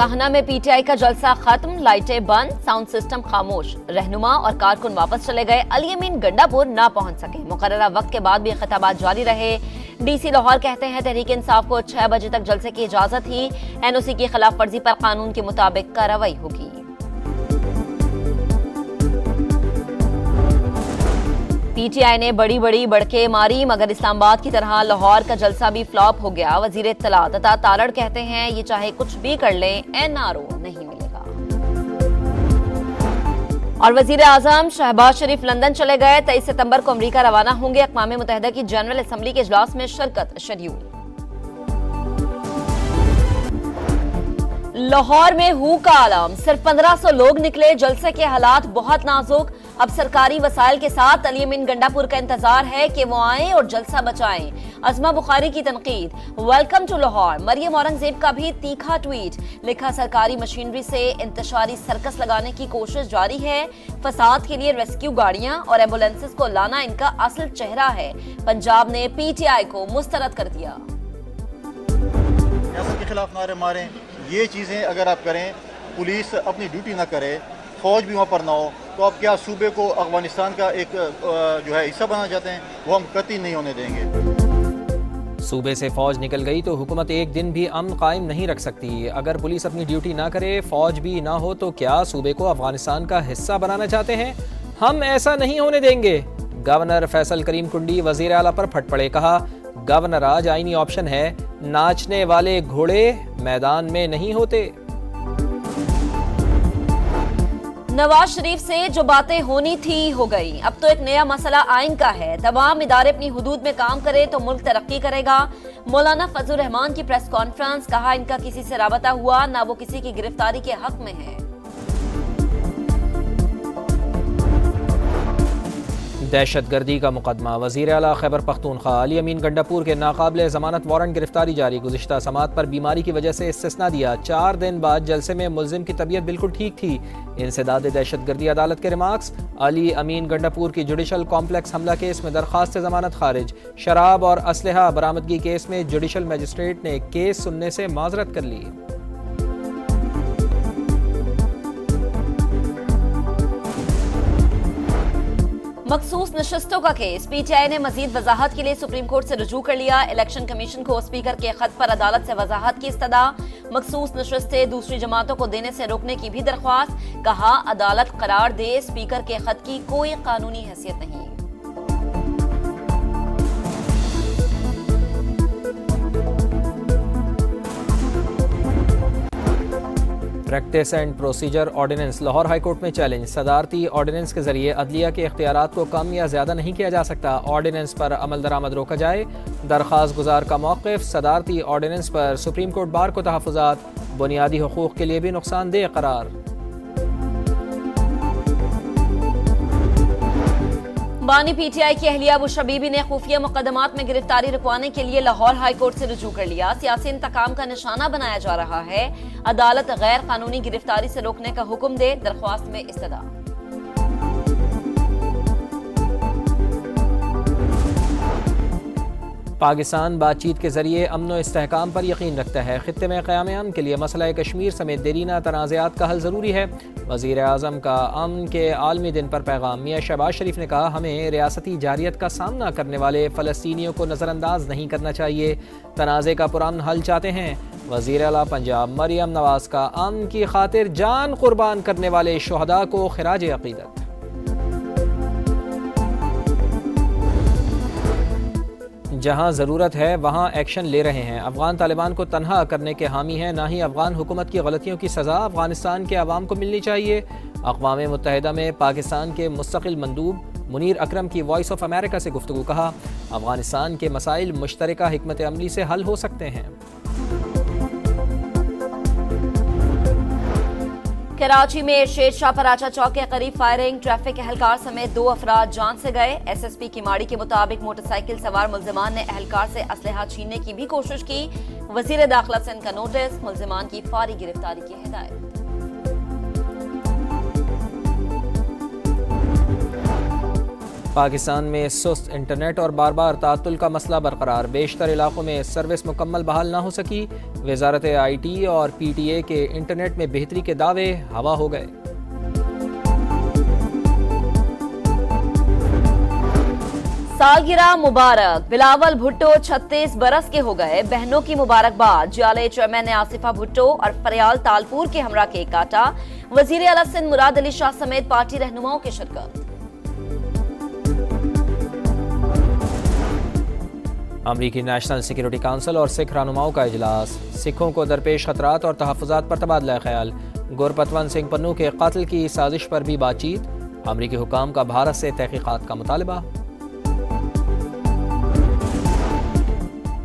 काहना में पीटीआई का जलसा खत्म, लाइटें बंद, साउंड सिस्टम खामोश। रहनुमा और कारकुन वापस चले गए। अली अमीन गंडापुर ना पहुंच सके। मुकर्ररा वक्त के बाद भी खिताबात जारी रहे। डीसी लाहौर कहते हैं तहरीक इंसाफ को 6 बजे तक जलसे की इजाजत ही। एनओसी की खिलाफ वर्जी पर कानून के मुताबिक कार्रवाई होगी। पीटीआई ने बड़ी बड़ी बढ़के मारी, मगर इस्लामाबाद की तरह लाहौर का जलसा भी फ्लॉप हो गया। वजीर इत्तलात अता तारड़ कहते हैं ये चाहे कुछ भी कर लें, एनआरओ नहीं मिलेगा। और वजीर आजम शहबाज शरीफ लंदन चले गए। 23 सितंबर को अमरीका रवाना होंगे। अक़वाम मुत्तहिदा की जनरल असम्बली के इजलास में शिरकत शेड्यूल। लाहौर में हू का आलम, सिर्फ 1500 लोग निकले। जलसे के हालात बहुत नाजुक। अब सरकारी वसाइल के साथ अली अमीन गंडापुर का इंतजार है कि वो आएं और जलसा बचाएं। अज़मा बुखारी की तनकीद, वेलकम टू लाहौर। मरियम औरंगजेब का भी तीखा ट्वीट, लिखा सरकारी मशीनरी से इंतशारी सर्कस लगाने की कोशिश जारी है। फसाद के लिए रेस्क्यू गाड़ियां और एम्बुलेंसेस को लाना इनका असल चेहरा है। पंजाब ने पीटीआई को मुस्तरद कर दिया। सियासत के खिलाफ नारे मारें, ये चीज़ें अगर आप करें, पुलिस अपनी ड्यूटी ना करे, फौज भी वहाँ पर ना हो, तो आप क्या सूबे को अफगानिस्तान का एक जो है हिस्सा बनाना चाहते हैं? वो हम कतई नहीं होने देंगे। सूबे से फौज निकल गई तो हुकूमत एक दिन भी अमन कायम नहीं रख सकती। अगर पुलिस अपनी ड्यूटी ना करे, फौज भी ना हो, तो क्या सूबे को अफगानिस्तान का हिस्सा बनाना चाहते हैं? हम ऐसा नहीं होने देंगे। गवर्नर फैसल करीम कुंडी वजीर आला पर फट पड़े, कहा गवर्नर आज आईनी ऑप्शन है, नाचने वाले घोड़े मैदान में नहीं होते। नवाज शरीफ से जो बातें होनी थी हो गई। अब तो एक नया मसला आइन का है। तमाम इदारे अपनी हुदूद में काम करें तो मुल्क तरक्की करेगा। मौलाना फजल रहमान की प्रेस कॉन्फ्रेंस, कहा इनका किसी से राबता हुआ ना, वो किसी की गिरफ्तारी के हक में है। दहशतगर्दी का मुकदमा, वज़ीर आला खैबर पख्तूनख्वा अली अमीन गंडापुर के नाकाबिले ज़मानत वारंट गिरफ्तारी जारी। गुज़िश्ता समात पर बीमारी की वजह से इस्तिस्ना दिया। 4 दिन बाद जलसे में मुल्ज़िम की तबीयत बिल्कुल ठीक थी। इंसदाद दहशतगर्दी अदालत के रिमार्क्स। अली अमीन गंडापुर की जुडिशल कॉम्प्लेक्स हमला केस में दरखास्त जमानत खारिज। शराब और असलहा बरामदगी केस में जुडिशल मजिस्ट्रेट ने केस सुनने से माजरत कर ली। मखसूस नशस्तों का केस, पीटीआई ने मजीद वजाहत के लिए सुप्रीम कोर्ट से रुजू कर लिया। इलेक्शन कमीशन को स्पीकर के खत पर अदालत से वजाहत की इस्तदा। मखसूस नशस्तें दूसरी जमातों को देने से रोकने की भी दरख्वास्त। कहा अदालत करार दे स्पीकर के खत की कोई कानूनी हैसियत नहीं। Practice and procedure ordinance Lahore high court में चैलेंज। सदारती ऑर्डिनेंस के जरिए अदलिया के इख्तियारात को कम या ज्यादा नहीं किया जा सकता। ऑर्डिनेंस पर अमल दरामद रोका जाए। दरख्वास्त गुजार का मौक़िफ़, सदारती ऑर्डिनेंस पर सुप्रीम कोर्ट बार को तहफ़्फ़ुज़ात। बुनियादी हुकूक़ के लिए भी नुकसानदेह करार। बानी पीटीआई की अहलिया बुशरा बीबी ने खुफिया मुकदमात में गिरफ्तारी रुकवाने के लिए लाहौर हाई कोर्ट से रुजू कर लिया। सियासी इंतकाम का निशाना बनाया जा रहा है। अदालत गैर कानूनी गिरफ्तारी से रोकने का हुक्म दे, दरख्वास्त में इस्तदा। पाकिस्तान बातचीत के जरिए अमन व इस्तेहकाम पर यकीन रखता है। खित्ते में क़याम अमन के लिए मसला कश्मीर समेत देरीना तनाज़ात का हल ज़रूरी है। वज़ीर आज़म का अमन के आलमी दिन पर पैगाम। मियाँ शहबाज शरीफ ने कहा हमें रियासती जारियत का सामना करने वाले फ़लस्तीनियों को नज़रअंदाज नहीं करना चाहिए। तनाज़े का पुरअमन हल चाहते हैं। वज़ीर आला पंजाब मरियम नवाज़ का अमन की खातिर जान कुर्बान करने वाले शुहदा को खिराज अक़ीदत। जहां ज़रूरत है वहां एक्शन ले रहे हैं। अफगान तालिबान को तनहा करने के हामी हैं, ना ही अफगान हुकूमत की गलतियों की सज़ा अफगानिस्तान के अवाम को मिलनी चाहिए। अक़वाम मुत्तहिदा में पाकिस्तान के मुस्तक़िल मंदूब मुनीर अकरम की वॉइस ऑफ अमेरिका से गुफ्तगू। कहा अफगानिस्तान के मसाइल मुश्तरका हिकमत अमली से हल हो सकते हैं। कराची में शेर शाह पराचा चौक के करीब फायरिंग। ट्रैफिक एहलकार समेत 2 अफराद जान से गए। एसएसपी की माड़ी के मुताबिक मोटरसाइकिल सवार मुल्जिमान ने एहलकार से असलहा छीनने की भी कोशिश की। वजीर दाखिला से इनका नोटिस, मुल्जिमान की फौरी गिरफ्तारी की हिदायत। पाकिस्तान में सुस्त इंटरनेट और बार बार तातुल का मसला बरकरार, बेशतर इलाकों में सर्विस मुकम्मल बहाल ना हो सकी। वजारत IT और PTA के इंटरनेट में बेहतरी के दावे हवा हो गए। सालगिरह मुबारक, बिलावल भुट्टो 36 बरस के हो गए, बहनों की मुबारकबाद। जियाले चेयरमैन ने आसिफा भुट्टो और फरियाल तालपुर के हमरा केक काटा। वजीर आला सिंध मुराद अली शाह समेत पार्टी रहनुमाओं की शिरकत। अमरीकी नेशनल सिक्योरिटी काउंसिल और सिख रहनुमाओं का इजलास, सिखों को दरपेश खतरात और तहफ़्फ़ुज़ात पर तबादला ख्याल। गुरपतवंत सिंह पन्नू के कत्ल की साजिश पर भी बातचीत। अमरीकी हुकाम का भारत से तहक़ीक़ात का मुतालबा।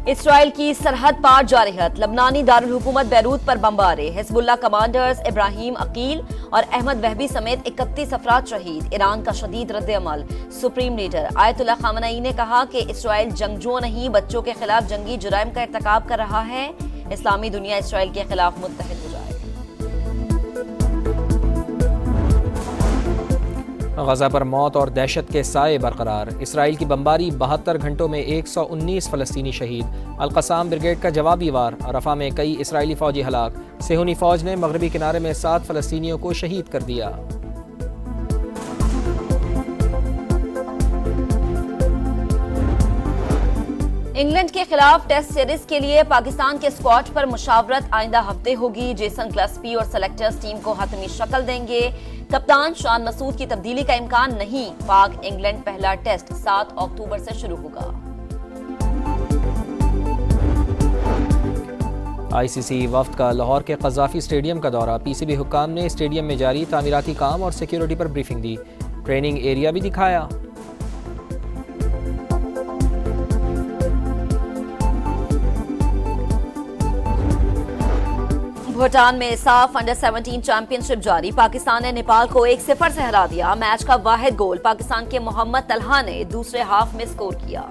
इसराइल की सरहद पार जारहत, लबनानी दारुल हुकूमत बैरूत पर बमबारी। हिजबुल्लाह कमांडर्स इब्राहिम अकील और अहमद वहबी समेत 31 अफराद शहीद। ईरान का शदीद रद्द-ए-अमल। सुप्रीम लीडर आयतुल्लाह खामनई ने कहा कि इसराइल जंगजुओं नहीं, बच्चों के खिलाफ जंगी जुराइम का इर्तिकाब कर रहा है। इस्लामी दुनिया इसराइल के खिलाफ मुत्तहिद हो जाए। गजा पर मौत और दहशत के साए बरकरार। इसराइल की बमबारी, 72 घंटों में 119 फ़लस्तीनी शहीद। अल-क़साम ब्रिगेड का जवाबी वार, रफ़ा में कई इसराइली फ़ौजी हलाक। सेहूनी फ़ौज ने मगरबी किनारे में 7 फ़लस्तीनियों को शहीद कर दिया। इंग्लैंड के खिलाफ टेस्ट सीरीज के लिए पाकिस्तान के स्क्वाड पर मुशावरत आइंदा हफ्ते होगी। जेसन क्लस्पी और सेलेक्टर्स टीम को हतमी शक्ल देंगे। कप्तान शान मसूद की तब्दीली का इम्कान नहीं। पाक इंग्लैंड पहला टेस्ट 7 अक्टूबर से शुरू होगा। ICC वफ्द का लाहौर के कज़ाफ़ी स्टेडियम का दौरा। PCB हुक्काम ने स्टेडियम में जारी तामीराती काम और सिक्योरिटी पर ब्रीफिंग दी। ट्रेनिंग एरिया भी दिखाया। भूटान में साफ अंडर 17 चैंपियनशिप जारी। पाकिस्तान ने नेपाल को 1-0 से हरा दिया। मैच का वाहिद गोल पाकिस्तान के मोहम्मद तलहा ने दूसरे हाफ में स्कोर किया।